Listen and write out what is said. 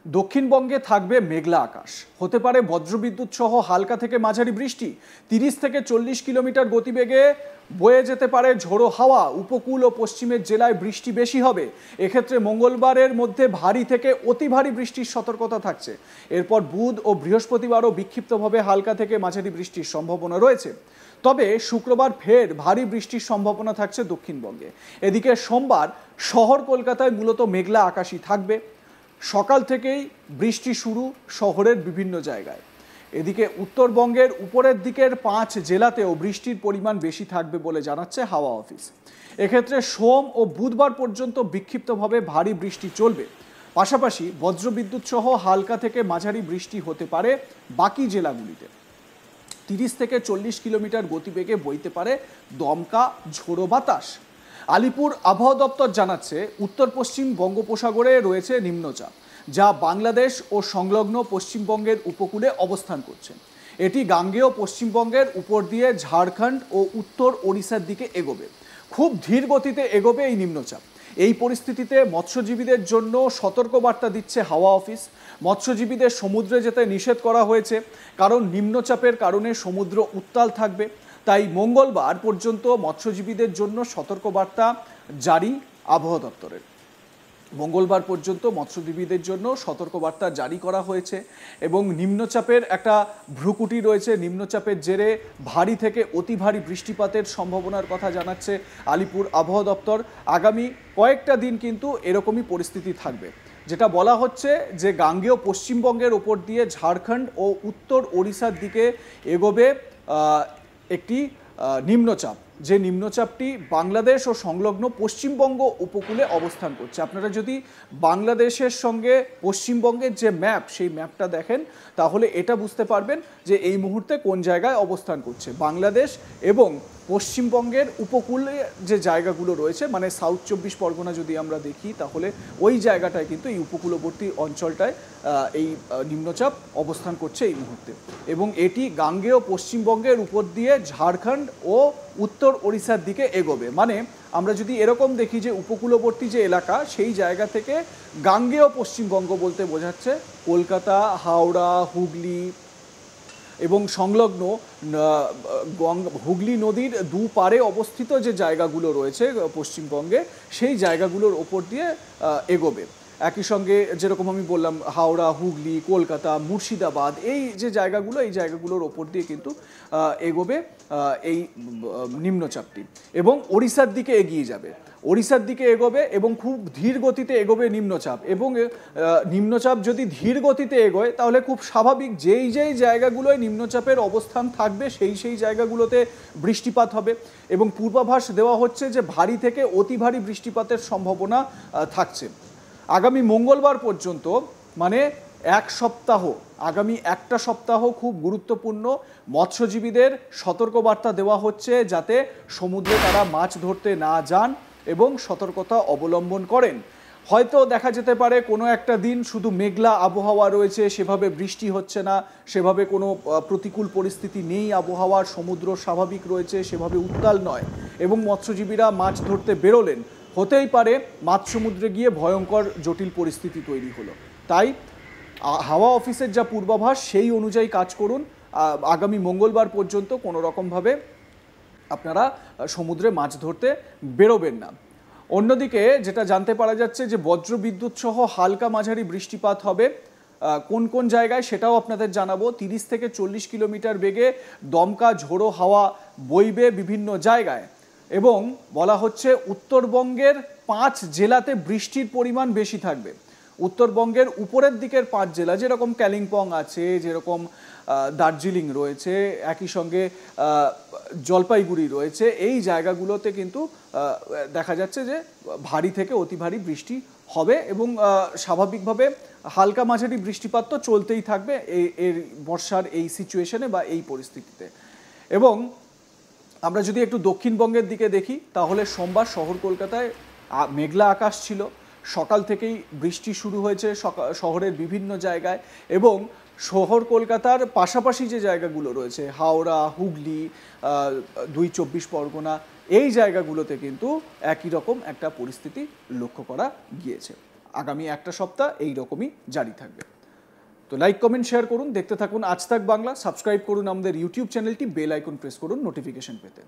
দক্ষিণবঙ্গে থাকবে মেঘলা আকাশ, হতে পারে বজ্রবিদ্যুৎ সহ হালকা থেকে মাঝারি বৃষ্টি। 30 থেকে 40 কিলোমিটার গতিবেগে বয়ে যেতে পারে ঝোড়ো হাওয়া। উপকূল ও পশ্চিমের জেলায় বৃষ্টি বেশি হবে। এক্ষেত্রে মঙ্গলবারের মধ্যে ভারী থেকে অতি ভারী বৃষ্টির সতর্কতা থাকছে। এরপর বুধ ও বৃহস্পতিবারও বিক্ষিপ্তভাবে হালকা থেকে মাঝারি বৃষ্টির সম্ভাবনা রয়েছে। তবে শুক্রবার ফের ভারী বৃষ্টির সম্ভাবনা থাকছে দক্ষিণবঙ্গে। এদিকে সোমবার শহর কলকাতায় মূলত মেঘলা আকাশই থাকবে। সকাল থেকেই বৃষ্টি শুরু শহরের বিভিন্ন জায়গায়। এদিকে উত্তরবঙ্গের উপরের দিকের 5 জেলাতেও বৃষ্টির পরিমাণ বেশি থাকবে বলে জানাচ্ছে হাওয়া অফিস। এক্ষেত্রে সোম ও বুধবার পর্যন্ত বিক্ষিপ্তভাবে ভারী বৃষ্টি চলবে। পাশাপাশি বজ্রবিদ্যুৎ সহ হালকা থেকে মাঝারি বৃষ্টি হতে পারে বাকি জেলাগুলিতে। 30 থেকে 40 কিলোমিটার গতিবেগে বইতে পারে দমকা ঝোড়ো বাতাস। আলিপুর আবহাওয়া দপ্তর জানাচ্ছে, উত্তর পশ্চিম বঙ্গোপসাগরে রয়েছে নিম্নচাপ, যা বাংলাদেশ ও সংলগ্ন পশ্চিমবঙ্গের উপকূলে অবস্থান করছে। এটি গাঙ্গেয় পশ্চিমবঙ্গের উপর দিয়ে ঝাড়খণ্ড ও উত্তর ওড়িশার দিকে এগোবে। খুব ধীর গতিতে এগোবে এই নিম্নচাপ। এই পরিস্থিতিতে মৎস্যজীবীদের জন্য সতর্কবার্তা দিচ্ছে হাওয়া অফিস। মৎস্যজীবীদের সমুদ্রে যেতে নিষেধ করা হয়েছে, কারণ নিম্নচাপের কারণে সমুদ্র উত্তাল থাকবে। তাই মঙ্গলবার পর্যন্ত মৎস্যজীবীদের জন্য সতর্কবার্তা জারি আবহাওয়া দপ্তরের। মঙ্গলবার পর্যন্ত মৎস্যজীবীদের জন্য সতর্কবার্তা জারি করা হয়েছে এবং নিম্নচাপের একটা ভ্রুকুটি রয়েছে। নিম্নচাপের জেরে ভারী থেকে অতি ভারী বৃষ্টিপাতের সম্ভাবনার কথা জানাচ্ছে আলিপুর আবহাওয়া দপ্তর। আগামী কয়েকটা দিন কিন্তু এরকমই পরিস্থিতি থাকবে। যেটা বলা হচ্ছে যে গাঙ্গেয় পশ্চিমবঙ্গের ওপর দিয়ে ঝাড়খণ্ড ও উত্তর ওড়িশার দিকে এগোবে একটি নিম্নচাপ, যে নিম্নচাপটি বাংলাদেশ ও সংলগ্ন পশ্চিমবঙ্গ উপকূলে অবস্থান করছে। আপনারা যদি বাংলাদেশের সঙ্গে পশ্চিমবঙ্গের যে ম্যাপ, সেই ম্যাপটা দেখেন, তাহলে এটা বুঝতে পারবেন যে এই মুহূর্তে কোন জায়গায় অবস্থান করছে বাংলাদেশ এবং পশ্চিমবঙ্গের উপকূলে যে জায়গাগুলো রয়েছে, মানে সাউথ 24 পরগনা যদি আমরা দেখি, তাহলে ওই জায়গাটায় কিন্তু এই উপকূলবর্তী অঞ্চলটায় এই নিম্নচাপ অবস্থান করছে এই মুহূর্তে। এবং এটি গাঙ্গেয় পশ্চিমবঙ্গের উপর দিয়ে ঝাড়খণ্ড ও উত্তর ওড়িশার দিকে এগোবে। মানে আমরা যদি এরকম দেখি যে উপকূলবর্তী যে এলাকা, সেই জায়গা থেকে গাঙ্গেয় পশ্চিমবঙ্গ বলতে বোঝাচ্ছে কলকাতা, হাওড়া, হুগলি এবং সংলগ্ন হুগলি নদীর দুপারে অবস্থিত যে জায়গাগুলো রয়েছে পশ্চিমবঙ্গে, সেই জায়গাগুলোর ওপর দিয়ে এগোবে। একই সঙ্গে যেরকম আমি বললাম, হাওড়া, হুগলি, কলকাতা, মুর্শিদাবাদ, এই যে জায়গাগুলো, এই জায়গাগুলোর ওপর দিয়ে কিন্তু এগোবে এই নিম্নচাপটি এবং ওড়িশার দিকে এগিয়ে যাবে। ওড়িশার দিকে এগোবে এবং খুব ধীর গতিতে এগোবে নিম্নচাপ। এবং নিম্নচাপ যদি ধীর গতিতে এগোয়, তাহলে খুব স্বাভাবিক যেই যেই জায়গাগুলোয় নিম্নচাপের অবস্থান থাকবে, সেই জায়গাগুলোতে বৃষ্টিপাত হবে। এবং পূর্বাভাস দেওয়া হচ্ছে যে ভারী থেকে অতি ভারী বৃষ্টিপাতের সম্ভাবনা থাকছে আগামী মঙ্গলবার পর্যন্ত। মানে এক সপ্তাহ, আগামী একটা সপ্তাহ খুব গুরুত্বপূর্ণ। মৎস্যজীবীদের সতর্কবার্তা দেওয়া হচ্ছে যাতে সমুদ্রে তারা মাছ ধরতে না যান এবং সতর্কতা অবলম্বন করেন। হয়তো দেখা যেতে পারে কোনো একটা দিন শুধু মেঘলা আবহাওয়া রয়েছে, সেভাবে বৃষ্টি হচ্ছে না, সেভাবে কোনো প্রতিকূল পরিস্থিতি নেই আবহাওয়ার, সমুদ্র স্বাভাবিক রয়েছে, সেভাবে উত্তাল নয় এবং মৎস্যজীবীরা মাছ ধরতে বেরোলেন। হতেই পারে মাঝ সমুদ্রে গিয়ে ভয়ঙ্কর জটিল পরিস্থিতি তৈরি হলো। তাই হাওয়া অফিসের যা পূর্বাভাস, সেই অনুযায়ী কাজ করুন। আগামী মঙ্গলবার পর্যন্ত কোনো রকমভাবে আপনারা সমুদ্রে মাছ ধরতে বেরোবেন না। অন্যদিকে যেটা জানতে পারা যাচ্ছে যে বজ্রবিদ্যুৎ সহ হালকা মাঝারি বৃষ্টিপাত হবে কোন কোন জায়গায়, সেটাও আপনাদের জানাবো। 30 থেকে 40 কিলোমিটার বেগে দমকা ঝোড়ো হাওয়া বইবে বিভিন্ন জায়গায় এবং বলা হচ্ছে উত্তরবঙ্গের 5 জেলাতে বৃষ্টির পরিমাণ বেশি থাকবে। উত্তরবঙ্গের উপরের দিকের 5 জেলা, যেরকম কালিম্পং আছে, যেরকম দার্জিলিং রয়েছে, একই সঙ্গে জলপাইগুড়ি রয়েছে, এই জায়গাগুলোতে কিন্তু দেখা যাচ্ছে যে ভারী থেকে অতি ভারী বৃষ্টি হবে এবং স্বাভাবিকভাবে হালকা মাঝারি বৃষ্টিপাত তো চলতেই থাকবে এর বর্ষার এই সিচুয়েশনে বা এই পরিস্থিতিতে। এবং আমরা যদি একটু দক্ষিণবঙ্গের দিকে দেখি, তাহলে সোমবার শহর কলকাতায় মেঘলা আকাশ ছিল। সকাল থেকেই বৃষ্টি শুরু হয়েছে শহরের বিভিন্ন জায়গায় এবং শহর কলকাতার পাশাপাশি যে জায়গাগুলো রয়েছে, হাওড়া, হুগলি, 2 পরগনা, এই জায়গাগুলোতে কিন্তু একই রকম একটা পরিস্থিতি লক্ষ্য করা গিয়েছে। আগামী একটা সপ্তাহ এই রকমই জারি থাকবে। তো লাইক কমেন্ট শেয়ার করুন, দেখতে থাকুন আজ তাক বাংলা, সাবস্ক্রাইব করুন আমাদের ইউটিউব চ্যানেলটি, বেল আইকন প্রেস করুন নোটিফিকেশন পেতে।